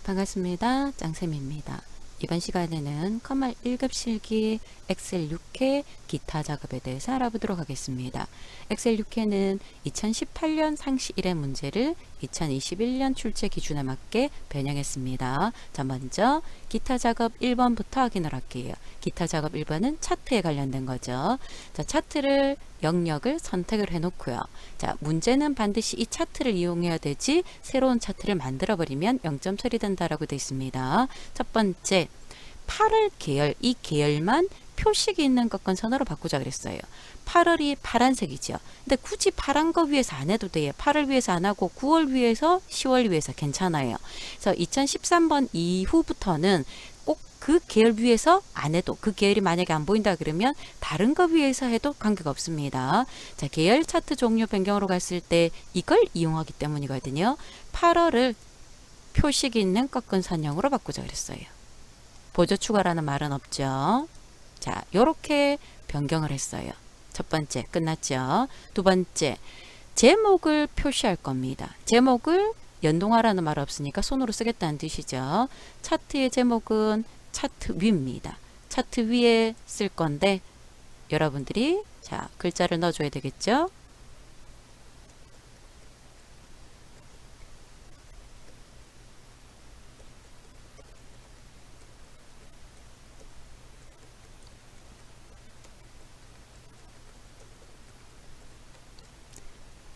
반갑습니다. 짱쌤입니다. 이번 시간에는 컴활 1급 실기 엑셀 6회 기타 작업에 대해서 알아보도록 하겠습니다. 엑셀 6회는 2018년 상시 1회 문제를 2021년 출제 기준에 맞게 변형했습니다. 자, 먼저 기타 작업 1번부터 확인을 할게요. 기타 작업 1번은 차트에 관련된 거죠. 자, 차트를 영역을 선택을 해 놓고요. 자, 문제는 반드시 이 차트를 이용해야 되지 새로운 차트를 만들어 버리면 0점 처리된다라고 되어 있습니다. 첫 번째, 8월 계열, 이 계열만 표식이 있는 것건 선호로 바꾸자 그랬어요. 8월이 파란색이죠. 근데 굳이 파란 거 위에서 안 해도 돼요. 8월 위에서 안 하고 9월 위에서 10월 위에서 괜찮아요. 그래서 2013번 이후부터는 꼭 그 계열 위에서 안 해도, 그 계열이 만약에 안 보인다 그러면 다른 거 위에서 해도 관계가 없습니다. 자, 계열 차트 종류 변경으로 갔을 때 이걸 이용하기 때문이거든요. 8월을 표식이 있는 꺾은 선형으로 바꾸자 그랬어요. 보조 추가라는 말은 없죠. 자, 요렇게 변경을 했어요. 첫 번째 끝났죠. 두 번째, 제목을 표시할 겁니다. 제목을 연동하라는 말 없으니까 손으로 쓰겠다는 뜻이죠. 차트의 제목은 차트 위입니다. 차트 위에 쓸 건데 여러분들이 자, 글자를 넣어줘야 되겠죠.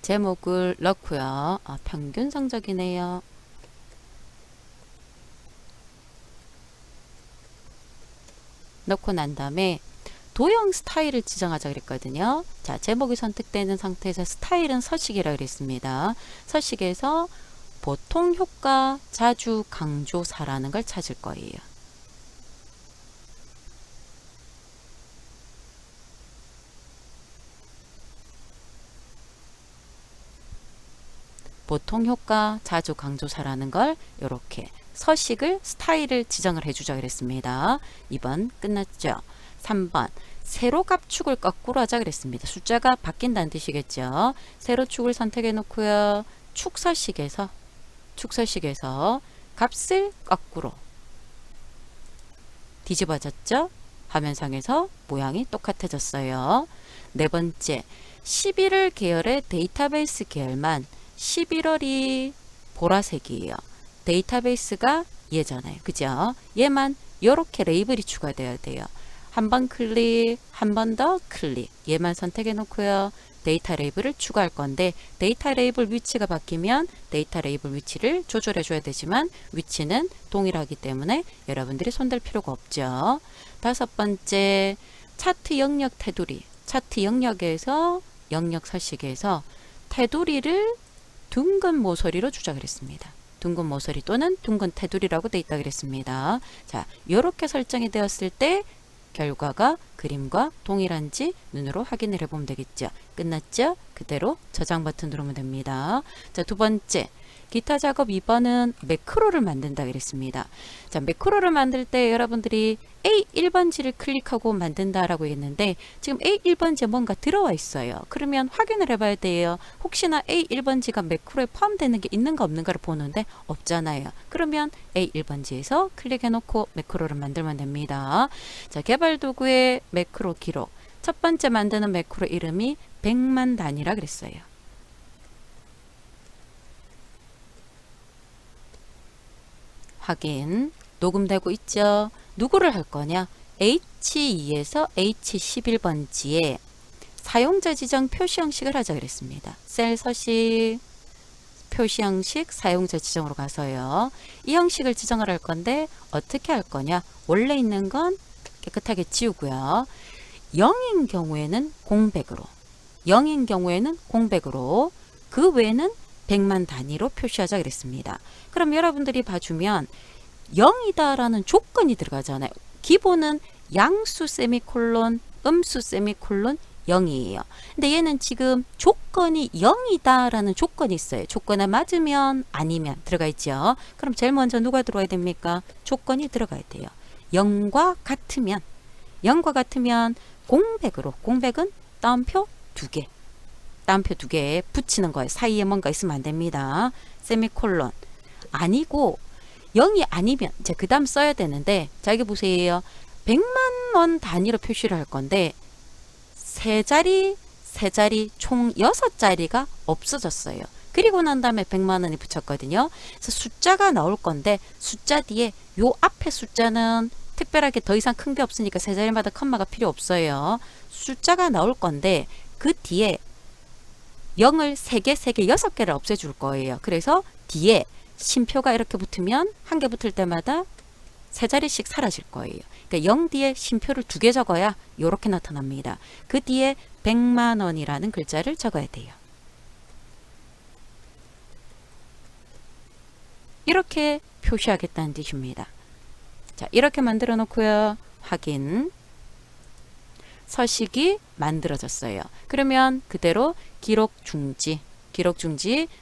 제목을 넣고요. 평균 성적이네요. 넣고 난 다음에 도형 스타일을 지정하자 그랬거든요. 자, 제목이 선택되는 상태에서 스타일은 서식이라고 그랬습니다. 서식에서 보통 효과 자주 강조사라는 걸 찾을 거예요. 보통 효과 자주 강조사라는 걸 이렇게 서식을 스타일을 지정을 해주자 그랬습니다. 2번 끝났죠. 3번 세로 값축을 거꾸로 하자 그랬습니다. 숫자가 바뀐다는 뜻이겠죠. 세로 축을 선택해 놓고요. 축서식에서 값을 거꾸로 뒤집어졌죠. 화면상에서 모양이 똑같아졌어요. 네 번째, 11월 계열의 데이터베이스 계열만 11월이 보라색이에요. 데이터베이스가 얘잖아요. 그죠? 얘만 이렇게 레이블이 추가되어야 돼요. 한 번 클릭, 한 번 더 클릭. 얘만 선택해 놓고요. 데이터 레이블을 추가할 건데 데이터 레이블 위치가 바뀌면 데이터 레이블 위치를 조절해 줘야 되지만 위치는 동일하기 때문에 여러분들이 손댈 필요가 없죠. 다섯 번째, 차트 영역 테두리. 차트 영역에서 영역 서식에서 테두리를 둥근 모서리로 주자 그랬습니다. 둥근 모서리 또는 둥근 테두리라고 되어 있다 그랬습니다. 자, 이렇게 설정이 되었을 때 결과가 그림과 동일한지 눈으로 확인을 해보면 되겠죠. 끝났죠? 그대로 저장 버튼 누르면 됩니다. 자, 두 번째, 기타 작업 2번은 매크로를 만든다 그랬습니다. 자, 매크로를 만들 때 여러분들이 A1번지를 클릭하고 만든다라고 했는데 지금 A1번지에 뭔가 들어와 있어요. 그러면 확인을 해봐야 돼요. 혹시나 A1번지가 매크로에 포함되는 게 있는가 없는가를 보는데 없잖아요. 그러면 A1번지에서 클릭해 놓고 매크로를 만들면 됩니다. 자, 개발 도구의 매크로 기록. 첫 번째 만드는 매크로 이름이 100만 단위라 그랬어요. 확인. 녹음되고 있죠. 누구를 할 거냐? H2에서 H11번지에 사용자 지정 표시 형식을 하자 그랬습니다. 셀 서식, 표시 형식, 사용자 지정으로 가서요. 이 형식을 지정을 할 건데 어떻게 할 거냐? 원래 있는 건 깨끗하게 지우고요. 0인 경우에는 공백으로, 0인 경우에는 공백으로, 그 외에는 100만 단위로 표시하자 그랬습니다. 그럼 여러분들이 봐주면 0이다라는 조건이 들어가잖아요. 기본은 양수 세미콜론, 음수 세미콜론 0이에요. 근데 얘는 지금 조건이 0이다라는 조건이 있어요. 조건에 맞으면 아니면 들어가 있죠. 그럼 제일 먼저 누가 들어와야 됩니까? 조건이 들어가야 돼요. 0과 같으면 공백으로, 공백은 따옴표 2개. 따옴표 2개 붙이는 거예요. 사이에 뭔가 있으면 안 됩니다. 세미콜론. 아니고 0이 아니면 이제 그 다음 써야 되는데, 자 여기 보세요. 100만 원 단위로 표시를 할 건데 세 자리 총 6자리가 없어졌어요. 그리고 난 다음에 100만 원이 붙였거든요. 그래서 숫자가 나올 건데 숫자 뒤에 요 앞에 숫자는 특별하게 더 이상 큰 게 없으니까 세 자리마다 컴마가 필요 없어요. 숫자가 나올 건데 그 뒤에 0을 3개, 6개를 없애줄 거예요. 그래서 뒤에 쉼표가 이렇게 붙으면 한 개 붙을 때마다 세 자리씩 사라질 거예요. 그러니까 0 뒤에 쉼표를 2개 적어야 이렇게 나타납니다. 그 뒤에 100만 원이라는 글자를 적어야 돼요. 이렇게 표시하겠다는 뜻입니다. 자, 이렇게 만들어 놓고요. 확인. 서식이 만들어졌어요. 그러면 그대로 기록 중지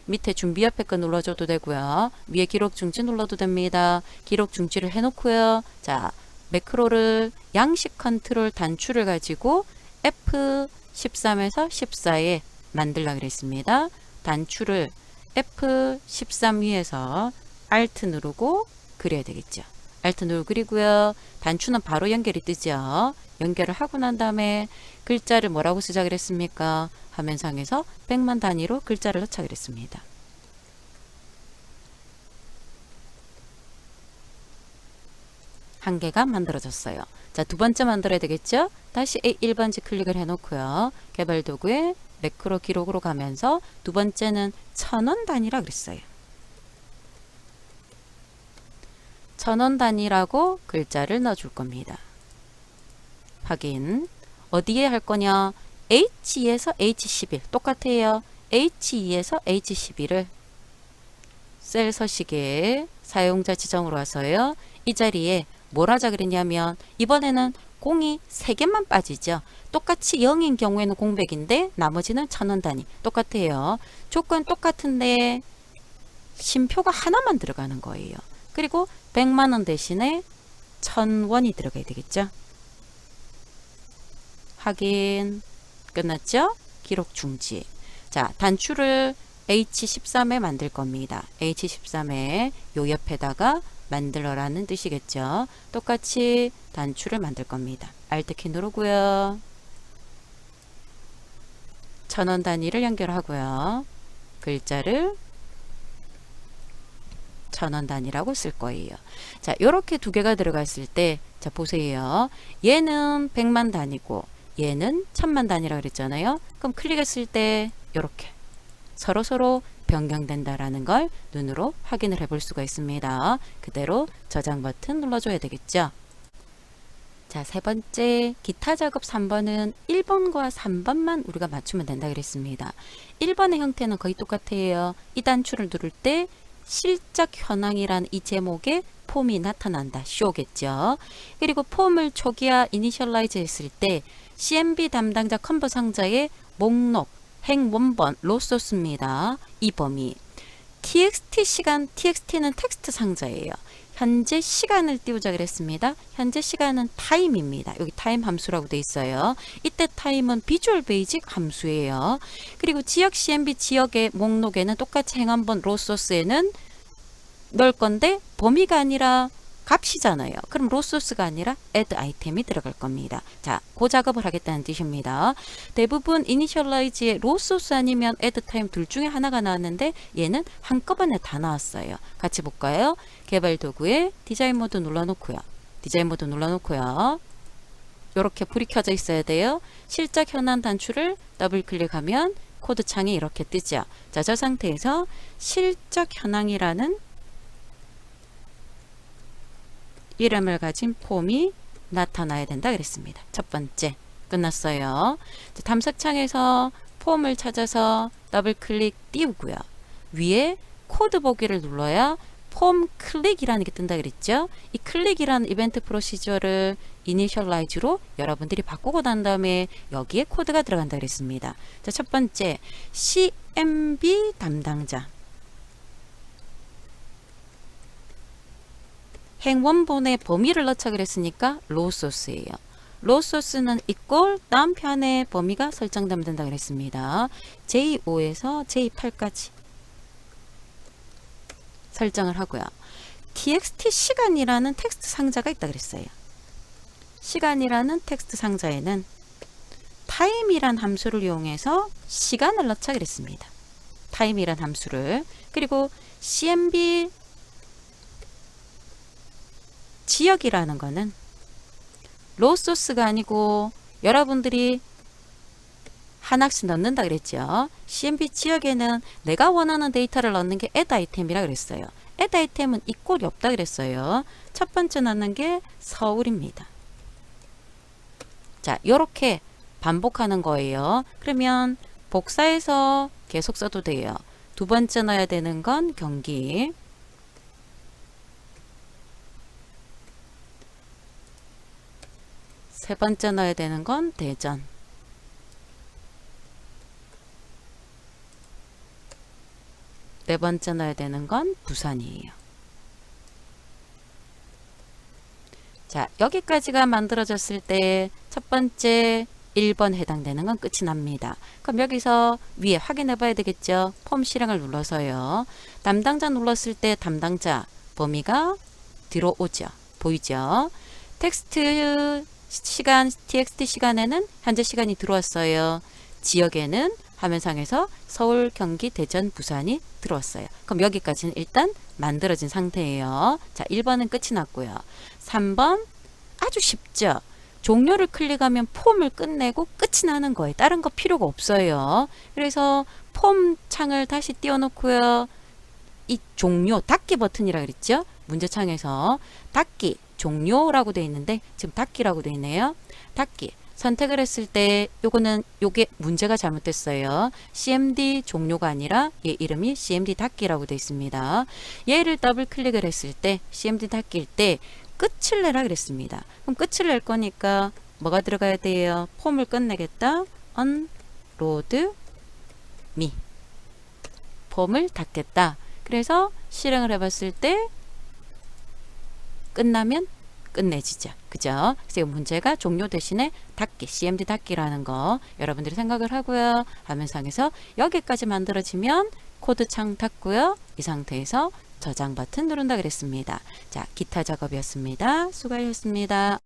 밑에 준비 옆에 거 눌러줘도 되고요. 위에 기록 중지 눌러도 됩니다. 기록 중지를 해놓고요. 자, 매크로를 양식 컨트롤 단추를 가지고 F13에서 14에 만들려고 그랬습니다. 단추를 F13 위에서 Alt 누르고 그려야 되겠죠. Alt 누르고 그리고요. 단추는 바로 연결이 뜨죠. 연결을 하고 난 다음에 글자를 뭐라고 쓰자 그랬습니까? 화면상에서 100만 단위로 글자를 넣자 그랬습니다. 한 개가 만들어졌어요. 자, 두 번째 만들어야 되겠죠? 다시 A1번지 클릭을 해놓고요. 개발 도구에 매크로 기록으로 가면서 두 번째는 1000원 단위라 그랬어요. 1000원 단위라고 글자를 넣어줄 겁니다. 확인. 어디에 할 거냐? H2에서 H11 똑같아요. H2에서 H11을 셀 서식에 사용자 지정으로 와서요. 이 자리에 뭘 하자 그랬냐면 이번에는 공이 3개만 빠지죠. 똑같이 0인 경우에는 공백인데 나머지는 1000원 단위 똑같아요. 조건 똑같은데 쉼표가 하나만 들어가는 거예요. 그리고 100만 원 대신에 1000원이 들어가야 되겠죠. 확인. 끝났죠? 기록 중지. 자, 단추를 H13에 만들 겁니다. H13에 요 옆에다가 만들어라는 뜻이겠죠. 똑같이 단추를 만들 겁니다. Alt키 누르고요. 1000원 단위를 연결하고요. 글자를 1000원 단위라고 쓸 거예요. 자, 요렇게 두 개가 들어갔을 때, 자, 보세요. 얘는 100만 단위고, 얘는 1000만 단위라 그랬잖아요. 그럼 클릭했을 때, 요렇게 서로 변경된다라는 걸 눈으로 확인을 해볼 수가 있습니다. 그대로 저장 버튼 눌러줘야 되겠죠. 자, 세 번째 기타 작업 3번은 1번과 3번만 우리가 맞추면 된다 그랬습니다. 1번의 형태는 거의 똑같아요. 이 단추를 누를 때 실적 현황이란 이 제목에 폼이 나타난다. 쇼겠죠. 그리고 폼을 초기화 이니셜라이즈 했을 때 CMB 담당자 컨버 상자의 목록, 행 원본, 로소스입니다. 이 범위. txt 시간, txt는 텍스트 상자예요. 현재 시간을 띄우자 그랬습니다. 현재 시간은 타임입니다. 여기 타임 함수라고 되어 있어요. 이때 타임은 비주얼 베이직 함수예요. 그리고 지역 CMB 지역의 목록에는 똑같이 행 한번 로소스에는 넣을 건데 범위가 아니라 값이잖아요. 그럼 로소스가 아니라 add 아이템이 들어갈 겁니다. 자, 그 작업을 하겠다는 뜻입니다. 대부분 이니셜라이즈에 로소스 아니면 add 타임 둘 중에 하나가 나왔는데 얘는 한꺼번에 다 나왔어요. 같이 볼까요? 개발 도구에 디자인 모드 눌러놓고요. 이렇게 불이 켜져 있어야 돼요. 실적 현황 단추를 더블 클릭하면 코드 창이 이렇게 뜨죠. 자, 저 상태에서 실적 현황이라는 이름을 가진 폼이 나타나야 된다 그랬습니다. 첫 번째 끝났어요. 탐색창에서 폼을 찾아서 더블 클릭 띄우고요. 위에 코드 보기를 눌러야 폼 클릭이라는 게 뜬다 그랬죠. 이 클릭이라는 이벤트 프로시저를 이니셜라이즈로 여러분들이 바꾸고 난 다음에 여기에 코드가 들어간다 그랬습니다. 자, 첫 번째 CMB 담당자 행원본의 범위를 넣자 그랬으니까 로소스예요. 로소스는 이꼴 다음 편에 범위가 설정되면 된다 그랬습니다. J5에서 J8까지 설정을 하고요. txt 시간이라는 텍스트 상자가 있다 그랬어요. 시간이라는 텍스트 상자에는 time이란 함수를 이용해서 시간을 넣자 그랬습니다. time이란 함수를. 그리고 cmb 지역이라는 거는 로우 소스가 아니고 여러분들이 하나씩 넣는다 그랬죠. cmb 지역에는 내가 원하는 데이터를 넣는 게 add 아이템이라 그랬어요. add 아이템은 이 꼴이 없다 그랬어요. 첫 번째 넣는 게 서울입니다. 자, 요렇게 반복하는 거예요. 그러면 복사해서 계속 써도 돼요. 두 번째 넣어야 되는 건 경기. 세 번째 넣어야 되는 건 대전. 네 번째 넣어야 되는 건 부산이에요. 자, 여기까지가 만들어졌을 때 첫 번째 1번 해당되는 건 끝이 납니다. 그럼 여기서 위에 확인해 봐야 되겠죠. 폼 실행을 눌러서요. 담당자 눌렀을 때 담당자 범위가 들어오죠. 보이죠? 텍스트 시간, txt 시간에는 현재 시간이 들어왔어요. 지역에는 화면상에서 서울, 경기, 대전, 부산이 들어왔어요. 그럼 여기까지는 일단 만들어진 상태예요. 자, 1번은 끝이 났고요. 3번 아주 쉽죠. 종료를 클릭하면 폼을 끝내고 끝이 나는 거예요. 다른 거 필요가 없어요. 그래서 폼 창을 다시 띄워놓고요. 이 종료, 닫기 버튼이라 그랬죠. 문제창에서 닫기, 종료라고 되어 있는데 지금 닫기라고 되어 있네요. 닫기. 선택을 했을 때 요게 문제가 잘못됐어요. cmd 종료가 아니라 얘 이름이 cmd 닫기라고 되어 있습니다. 얘를 더블 클릭을 했을 때 cmd 닫기일 때 끝을 내라 그랬습니다. 그럼 끝을 낼 거니까 뭐가 들어가야 돼요? 폼을 끝내겠다. unload me. 폼을 닫겠다. 그래서 실행을 해봤을 때 끝나면 끝내지죠. 그죠? 그래서 이 문제가 종료 대신에 닫기, cmd 닫기라는 거 여러분들이 생각을 하고요. 화면상에서 여기까지 만들어지면 코드창 닫고요. 이 상태에서 저장 버튼 누른다 그랬습니다. 자, 기타 작업이었습니다. 수고하셨습니다.